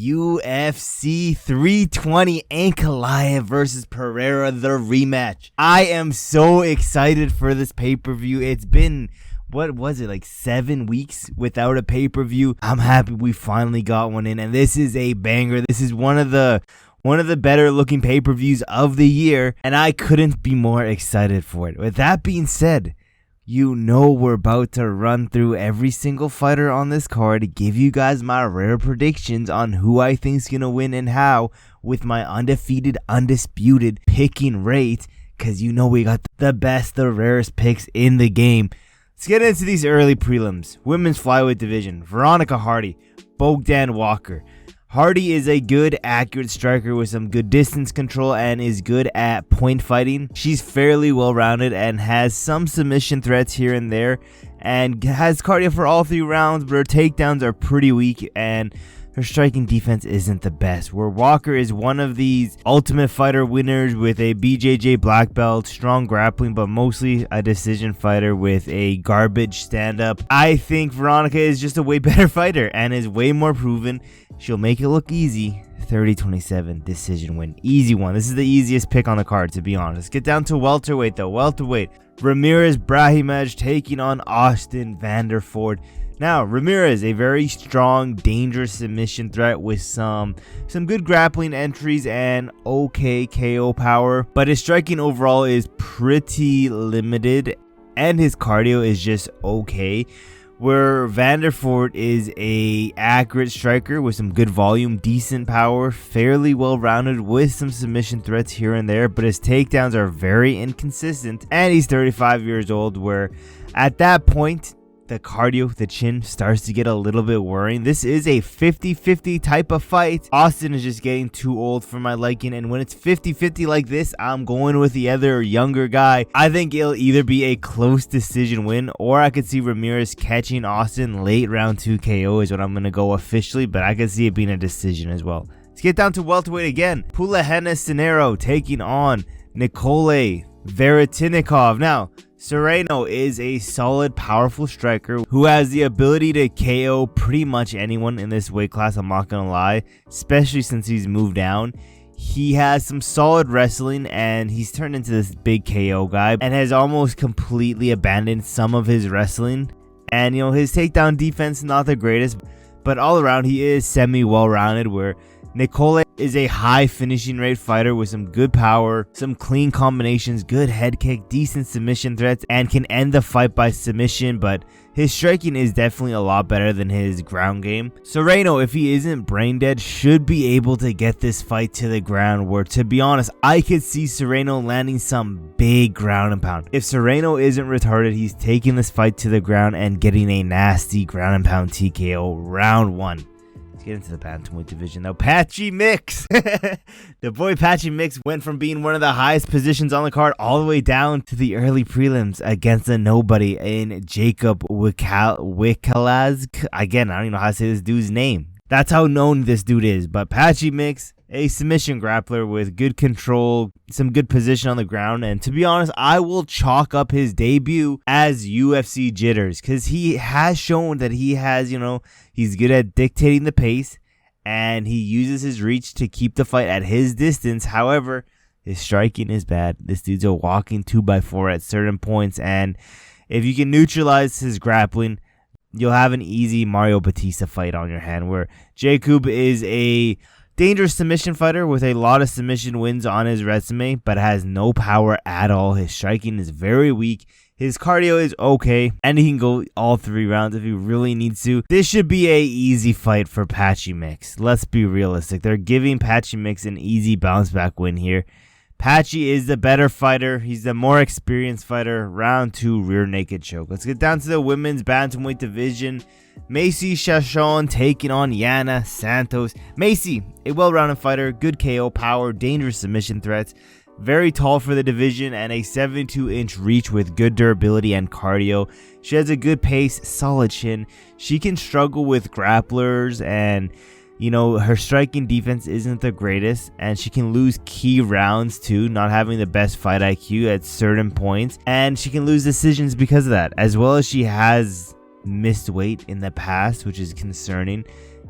UFC 320 Ankalaev versus Pereira, the rematch. I am so excited for this pay-per-view. It's been, what was it, like 7 weeks without a pay-per-view. I'm happy we finally got one in, and this is a banger. This is one of the better looking pay-per-views of the year, and I couldn't be more excited for it. With that being said, you know we're about to run through every single fighter on this card to give you guys my rare predictions on who I think's gonna win and how with my undefeated, undisputed picking rate, because you know we got the best, the rarest picks in the game. Let's get into these early prelims. Women's flyweight division, Veronica Hardy, Bogdan Walker. Hardy is a good, accurate striker with some good distance control and is good at point fighting. She's fairly well-rounded and has some submission threats here and there and has cardio for all 3 rounds, but her takedowns are pretty weak and her striking defense isn't the best. Where Walker is one of these Ultimate Fighter winners with a BJJ black belt, strong grappling, but mostly a decision fighter with a garbage stand-up. I think Veronica is just a way better fighter and is way more proven. She'll make it look easy. 30-27 decision win. Easy one. This is the easiest pick on the card, to be honest. Let's get down to welterweight, though. Welterweight. Ramirez Brahimaj taking on Austin Vanderford. Now, Ramirez, a very strong, dangerous submission threat with some good grappling entries and okay KO power, but his striking overall is pretty limited and his cardio is just okay. Where Vanderford is a accurate striker with some good volume, decent power, fairly well-rounded with some submission threats here and there, but his takedowns are very inconsistent, and he's 35 years old, where at that point, the cardio, the chin starts to get a little bit worrying. This is a 50-50 type of fight. Austin is just getting too old for my liking, and when it's 50-50 like this, I'm going with the other younger guy. I think it'll either be a close decision win, or I could see Ramirez catching Austin late round 2 KO is what I'm going to go officially, but I could see it being a decision as well. Let's get down to welterweight again. Punahele taking on Nikolay Veretinikov. Now, Soriano is a solid, powerful striker who has the ability to KO pretty much anyone in this weight class, I'm not gonna lie, especially since he's moved down. He has some solid wrestling and he's turned into this big KO guy and has almost completely abandoned some of his wrestling. And, you know, his takedown defense not the greatest, but all around he is semi-well-rounded, where Nikolay is a high finishing rate fighter with some good power, some clean combinations, good head kick, decent submission threats, and can end the fight by submission, but his striking is definitely a lot better than his ground game. Soriano, if he isn't brain dead, should be able to get this fight to the ground, where, to be honest, I could see Soriano landing some big ground and pound. If Soriano isn't retarded, he's taking this fight to the ground and getting a nasty ground and pound TKO round 1. Get into the bantamweight division now. Patchy Mix. The boy Patchy Mix went from being one of the highest positions on the card all the way down to the early prelims against a nobody in Jacob Wikalazk. Again, I don't even know how to say this dude's name. That's how known this dude is. But Patchy Mix, a submission grappler with good control, some good position on the ground, and to be honest, I will chalk up his debut as UFC jitters, because he has shown that he has, you know, he's good at dictating the pace, and he uses his reach to keep the fight at his distance. However, his striking is bad. This dude's a walking 2x4 at certain points, and if you can neutralize his grappling, you'll have an easy Mario Batista fight on your hand, where Jacob is a dangerous submission fighter with a lot of submission wins on his resume, but has no power at all. His striking is very weak. His cardio is okay, and he can go all 3 rounds if he really needs to. This should be a easy fight for Patchy Mix. Let's be realistic. They're giving Patchy Mix an easy bounce back win here. Patchy is the better fighter. He's the more experienced fighter. Round 2, rear naked choke. Let's get down to the women's bantamweight division. Macy Chachon taking on Yana Santos. Macy, a well-rounded fighter, good KO power, dangerous submission threats, very tall for the division, and a 72-inch reach with good durability and cardio. She has a good pace, solid chin. She can struggle with grapplers, and you know, her striking defense isn't the greatest, and she can lose key rounds too, not having the best fight IQ at certain points, and she can lose decisions because of that, as well as she has missed weight in the past, which is concerning.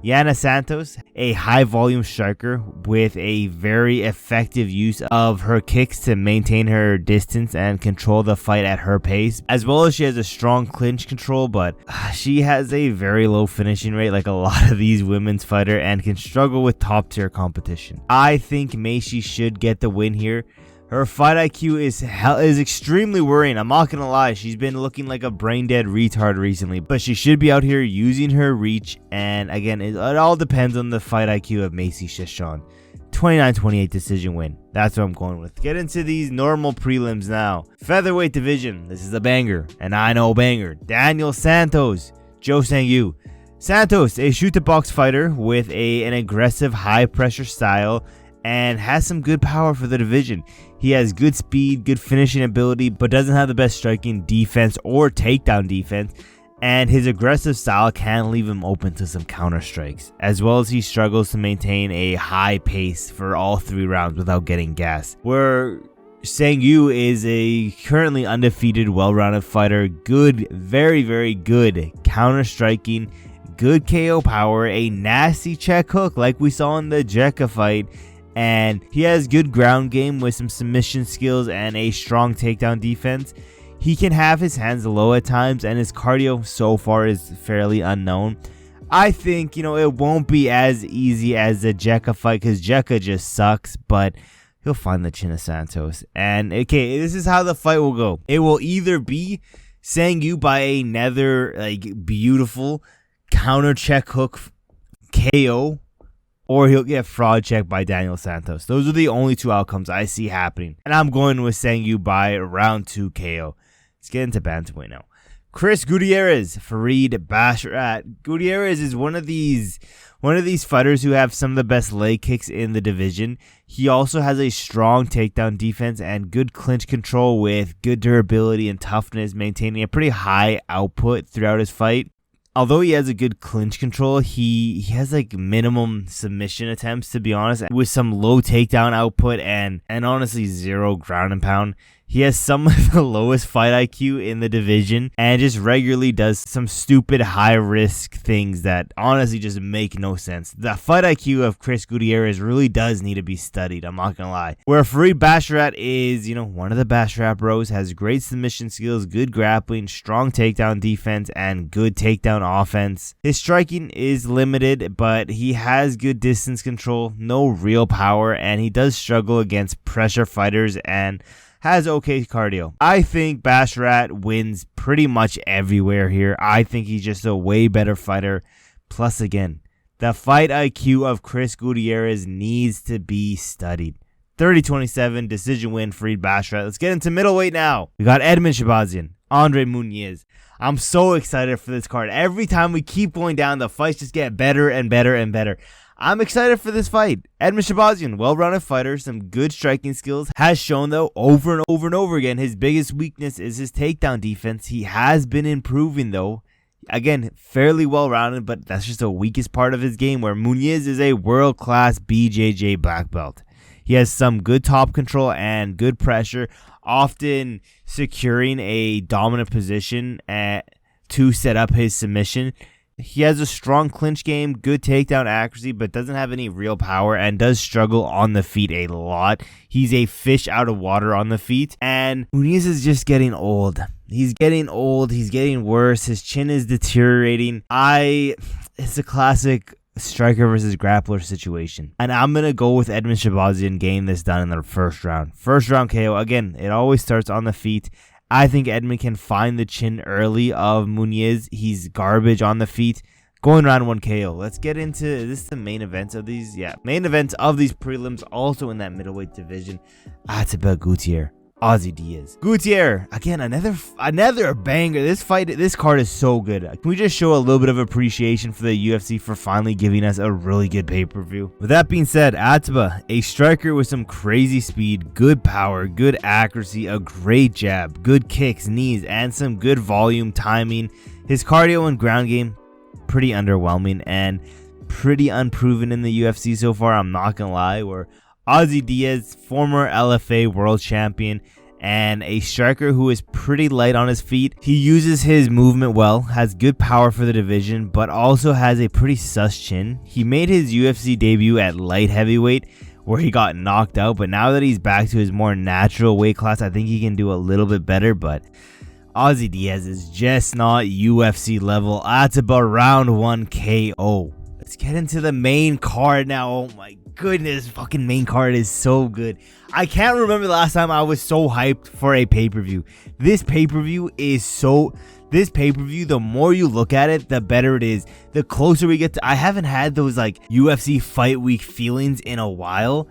Yana Santos, a high volume striker with a very effective use of her kicks to maintain her distance and control the fight at her pace, as well as she has a strong clinch control, but she has a very low finishing rate like a lot of these women's fighter and can struggle with top tier competition. I think Macy should get the win here. Her fight IQ is extremely worrying. I'm not gonna lie, she's been looking like a brain dead retard recently, but she should be out here using her reach, and again, it all depends on the fight IQ of Macy Shishon. 29-28 decision win. That's what I'm going with. Get into these normal prelims now. Featherweight division. This is a banger, and I know banger. Daniel Santos, Joe Sang-yu. Santos, a shoot-to-box fighter with an aggressive, high-pressure style, and has some good power for the division. He has good speed, good finishing ability, but doesn't have the best striking defense or takedown defense, and his aggressive style can leave him open to some counter strikes, as well as he struggles to maintain a high pace for all 3 rounds without getting gas. Where Sang-yu is a currently undefeated, well-rounded fighter, good, very, very good counter striking, good KO power, a nasty check hook like we saw in the Jekka fight, and he has good ground game with some submission skills and a strong takedown defense. He can have his hands low at times, and his cardio so far is fairly unknown. I think, it won't be as easy as the Jekka fight because Jekka just sucks, but he'll find the chin of Santos. And okay, this is how the fight will go. It will either be Sang-yu by another beautiful counter check hook KO, or he'll get fraud checked by Daniel Santos. Those are the only 2 outcomes I see happening. And I'm going with Sang-yu by round 2 KO. Let's get into bantamweight now. Chris Gutierrez, Farid, Basharat. Gutierrez is one of these fighters who have some of the best leg kicks in the division. He also has a strong takedown defense and good clinch control with good durability and toughness, maintaining a pretty high output throughout his fight. Although he has a good clinch control, he has minimum submission attempts, to be honest, with some low takedown output and honestly 0 ground and pound. He has some of the lowest fight IQ in the division and just regularly does some stupid high-risk things that honestly just make no sense. The fight IQ of Chris Gutierrez really does need to be studied, I'm not going to lie. Where Farid Basharat is, one of the Basharat bros, has great submission skills, good grappling, strong takedown defense, and good takedown offense. His striking is limited, but he has good distance control, no real power, and he does struggle against pressure fighters and has okay cardio. I think Basharat wins pretty much everywhere here. I think he's just a way better fighter. Plus, again, the fight IQ of Chris Gutierrez needs to be studied. 30-27, decision win, Farid Basharat. Let's get into middleweight now. We got Edmen Shahbazyan, Andre Muniz. I'm so excited for this card. Every time we keep going down, the fights just get better and better and better. I'm excited for this fight. Edmen Shahbazyan, well-rounded fighter, some good striking skills, has shown though over and over and over again his biggest weakness is his takedown defense. He has been improving though. Again, fairly well-rounded, but that's just the weakest part of his game, where Muniz is a world-class BJJ black belt. He has some good top control and good pressure, often securing a dominant position to set up his submission. He has a strong clinch game, good takedown accuracy, but doesn't have any real power and does struggle on the feet a lot. He's a fish out of water on the feet, and Muniz is just getting old. He's getting old. He's getting worse. His chin is deteriorating. It's a classic striker versus grappler situation, and I'm going to go with Edmen Shahbazyan getting this done in the first round. First round KO. Again, it always starts on the feet. I think Edmen can find the chin early of Muniz. He's garbage on the feet. Going round 1 KO. Let's get into this. The main events of these. Main events of these prelims. Also in that middleweight division. Ateba Gutierrez, Ozzy Diaz. Gutierrez, again, another banger. This card is so good. Can we just show a little bit of appreciation for the UFC for finally giving us a really good pay-per-view? With that being said, Ateba, a striker with some crazy speed, good power, good accuracy, a great jab, good kicks, knees, and some good volume timing. His cardio and ground game, pretty underwhelming and pretty unproven in the UFC so far, I'm not gonna lie. Where Ozzy Diaz, former LFA world champion, and a striker who is pretty light on his feet. He uses his movement well, has good power for the division, but also has a pretty sus chin. He made his UFC debut at light heavyweight, where he got knocked out, but now that he's back to his more natural weight class, I think he can do a little bit better. But Ozzy Diaz is just not UFC level. Ateba round 1 KO. Let's get into the main card now. Oh my goodness, fucking main card is so good. I can't remember the last time I was so hyped for a pay-per-view. This pay-per-view, the more you look at it, the better it is. The closer we get to, I haven't had those like UFC fight week feelings in a while.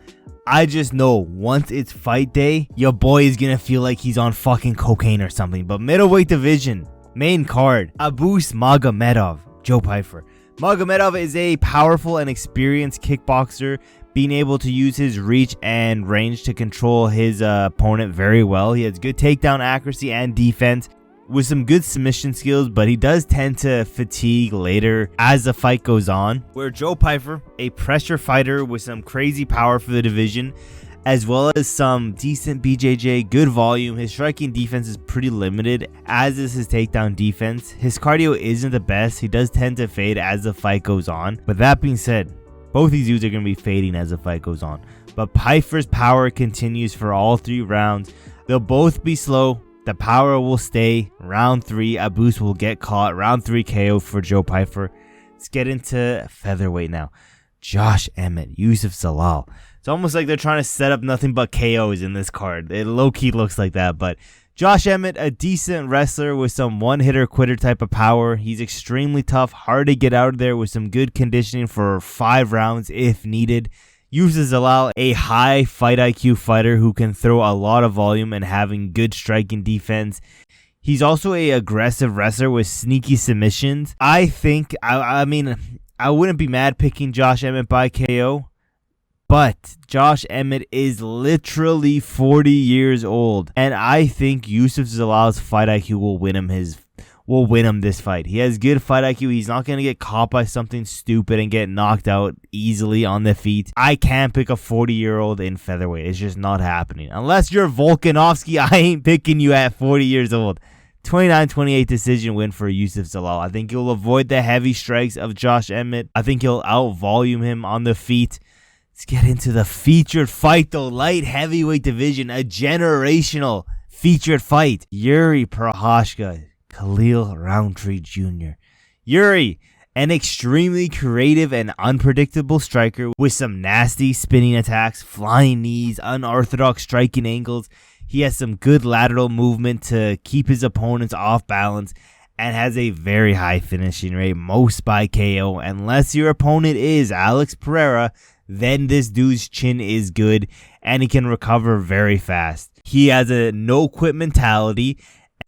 I just know once it's fight day, your boy is gonna feel like he's on fucking cocaine or something. But middleweight division, main card, Abus Magomedov, Joe Pyfer. Magomedov is a powerful and experienced kickboxer, being able to use his reach and range to control his opponent very well. He has good takedown accuracy and defense with some good submission skills, but he does tend to fatigue later as the fight goes on. Where Joe Pyfer, a pressure fighter with some crazy power for the division, as well as some decent BJJ, good volume. His striking defense is pretty limited, as is his takedown defense. His cardio isn't the best. He does tend to fade as the fight goes on. But that being said, both these dudes are going to be fading as the fight goes on. But Pyfer's power continues for all 3 rounds. They'll both be slow. The power will stay. Round 3, Abus will get caught. Round 3 KO for Joe Pyfer. Let's get into featherweight now. Josh Emmett, Youssef Zalal. It's almost like they're trying to set up nothing but KOs in this card. It low-key looks like that, but Josh Emmett, a decent wrestler with some one-hitter quitter type of power. He's extremely tough, hard to get out of there with some good conditioning for 5 rounds if needed. Youssef Zalal, a high fight IQ fighter who can throw a lot of volume and having good striking defense. He's also a aggressive wrestler with sneaky submissions. I think, I mean, I wouldn't be mad picking Josh Emmett by KO. But Josh Emmett is literally 40 years old, and I think Youssef Zalal's fight IQ will win him this fight. He has good fight IQ. He's not going to get caught by something stupid and get knocked out easily on the feet. I can't pick a 40-year-old in featherweight. It's just not happening. Unless you're Volkanovski, I ain't picking you at 40 years old. 29-28 decision win for Youssef Zalal. I think he'll avoid the heavy strikes of Josh Emmett. I think he'll out-volume him on the feet. Let's get into the featured fight, though. Light heavyweight division, a generational featured fight. Yuri Procházka, Khalil Rountree Jr. Yuri, an extremely creative and unpredictable striker with some nasty spinning attacks, flying knees, unorthodox striking angles. He has some good lateral movement to keep his opponents off balance and has a very high finishing rate, most by KO. Unless your opponent is Alex Pereira, then this dude's chin is good and he can recover very fast. He has a no-quit mentality,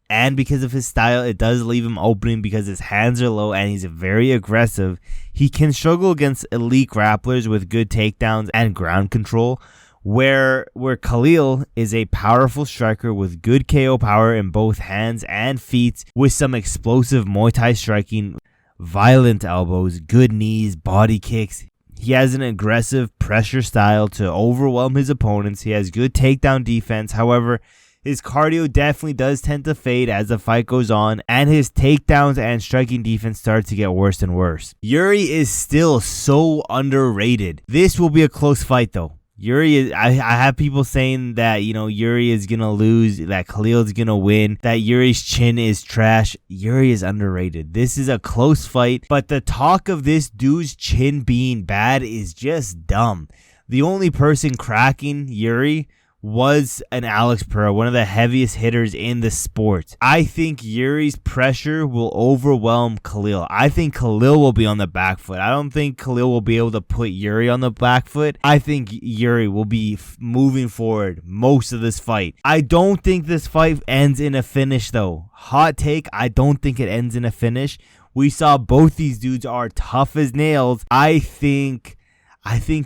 and because of his style, it does leave him opening because his hands are low and he's very aggressive. He can struggle against elite grapplers with good takedowns and ground control, where Khalil is a powerful striker with good KO power in both hands and feet with some explosive Muay Thai striking, violent elbows, good knees, body kicks. He has an aggressive pressure style to overwhelm his opponents. He has good takedown defense. However, his cardio definitely does tend to fade as the fight goes on, and his takedowns and striking defense start to get worse and worse. Yuri is still so underrated. This will be a close fight, though. I have people saying that, Yuri is going to lose, that Khalil is going to win, that Yuri's chin is trash. Yuri is underrated. This is a close fight, but the talk of this dude's chin being bad is just dumb. The only person cracking Yuri was an Alex Pereira, one of the heaviest hitters in the sport. I think Yuri's pressure will overwhelm Khalil. I think Khalil will be on the back foot. I don't think Khalil will be able to put Yuri on the back foot. I think Yuri will be moving forward most of this fight. I don't think this fight ends in a finish, though. Hot take, I don't think it ends in a finish. We saw both these dudes are tough as nails. I think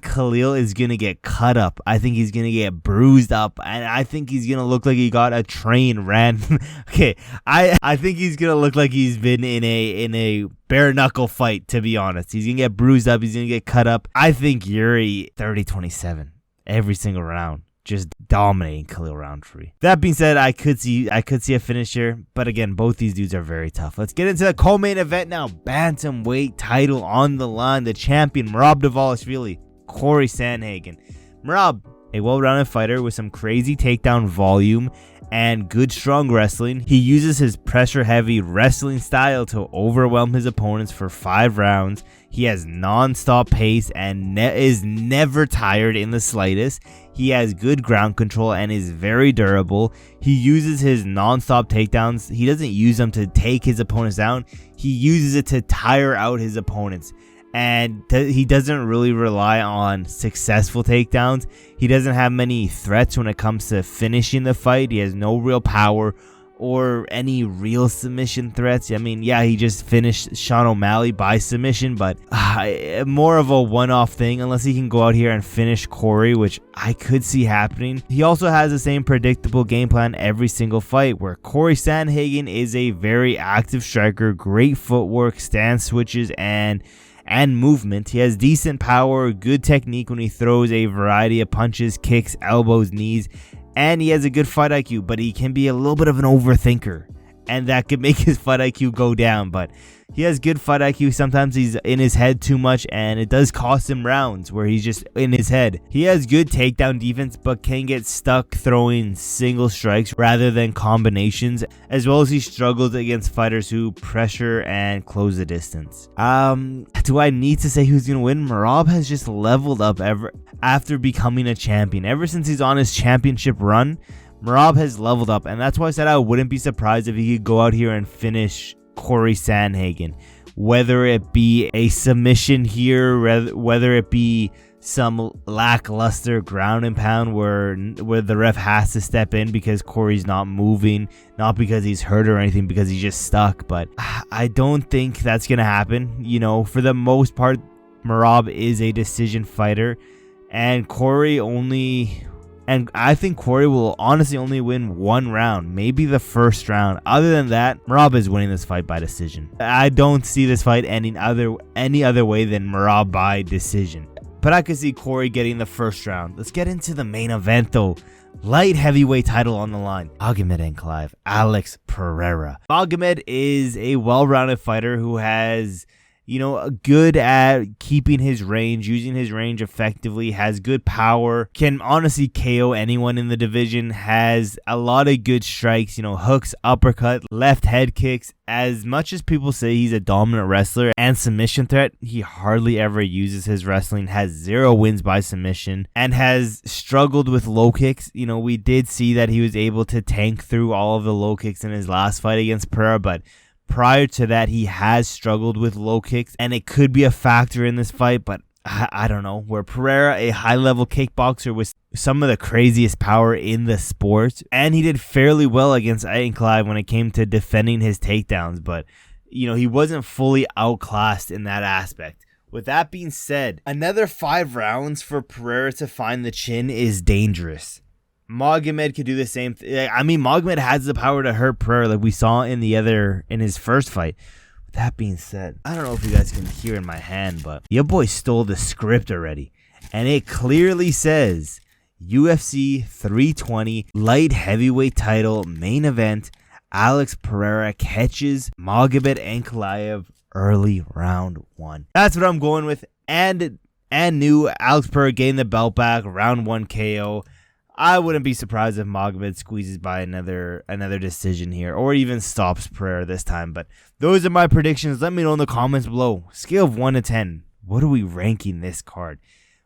Khalil is going to get cut up. I think he's going to get bruised up. And I think he's going to look like he got a train ran. Okay, I think he's going to look like he's been in a bare knuckle fight, to be honest. He's going to get bruised up. He's going to get cut up. I think Yuri 30-27 every single round. just dominating Khalil Rountree. That being said, I could see a finish here, but again, both these dudes are very tough. Let's get into the co-main event now. Bantamweight title on the line. The champion, Merab Dvalishvili, Cory Sandhagen. Merab, a well-rounded fighter with some crazy takedown volume and good strong wrestling. He uses his pressure-heavy wrestling style to overwhelm his opponents for 5 rounds. He has non-stop pace and is never tired in the slightest. He has good ground control and is very durable. He uses his non-stop takedowns. He doesn't use them to take his opponents down. He uses it to tire out his opponents. And he doesn't really rely on successful takedowns. He doesn't have many threats when it comes to finishing the fight. He has no real power or any real submission threats. I mean, yeah, he just finished Sean O'Malley by submission, but more of a one-off thing unless he can go out here and finish Cory, which I could see happening. He also has the same predictable game plan every single fight, where Cory Sandhagen is a very active striker, great footwork, stance switches, and movement. He has decent power, good technique when he throws a variety of punches, kicks, elbows, knees, and he has a good fight IQ, but he can be a little bit of an overthinker, and that could make his fight IQ go down. But he has good fight IQ. Sometimes he's in his head too much, and it does cost him rounds where he's just in his head. He has good takedown defense, but can get stuck throwing single strikes rather than combinations, as well as he struggles against fighters who pressure and close the distance. Do I need to say who's going to win? Merab has just leveled up after becoming a champion. Ever since he's on his championship run, Merab has leveled up, and that's why I said I wouldn't be surprised if he could go out here and finish Cory Sandhagen, whether it be a submission here, whether it be some lackluster ground and pound where the ref has to step in because Cory's not moving, not because he's hurt or anything, because he's just stuck. But I don't think that's gonna happen. You know, for the most part, Merab is a decision fighter, and I think Cory will honestly only win 1 round, maybe the first round. Other than that, Merab is winning this fight by decision. I don't see this fight ending any other way than Merab by decision. But I could see Cory getting the first round. Let's get into the main event though. Light heavyweight title on the line. Magomed Ankalaev, Alex Pereira. Magomed is a well-rounded fighter who has, good at keeping his range, using his range effectively, has good power, can honestly KO anyone in the division, has a lot of good strikes, hooks, uppercut, left head kicks. As much as people say he's a dominant wrestler and submission threat, he hardly ever uses his wrestling, has 0 wins by submission, and has struggled with low kicks. We did see that he was able to tank through all of the low kicks in his last fight against Pereira, but prior to that, he has struggled with low kicks, and it could be a factor in this fight, but I don't know. Where Pereira, a high-level kickboxer with some of the craziest power in the sport, and he did fairly well against Ankalaev when it came to defending his takedowns, but, he wasn't fully outclassed in that aspect. With that being said, another 5 rounds for Pereira to find the chin is dangerous. Magomed could do the same thing. I mean, Magomed has the power to hurt Pereira like we saw in his first fight. With that being said, I don't know if you guys can hear in my hand, but your boy stole the script already. And it clearly says UFC 320 light heavyweight title main event. Alex Pereira catches Magomed Ankalaev early round 1. That's what I'm going with. And new Alex Pereira getting the belt back, round 1 KO. I wouldn't be surprised if Magomed squeezes by another decision here, or even stops Pereira this time. But those are my predictions. Let me know in the comments below. Scale of 1 to 10. What are we ranking this card?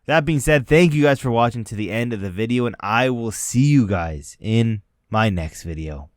That being said, thank you guys for watching to the end of the video, and I will see you guys in my next video.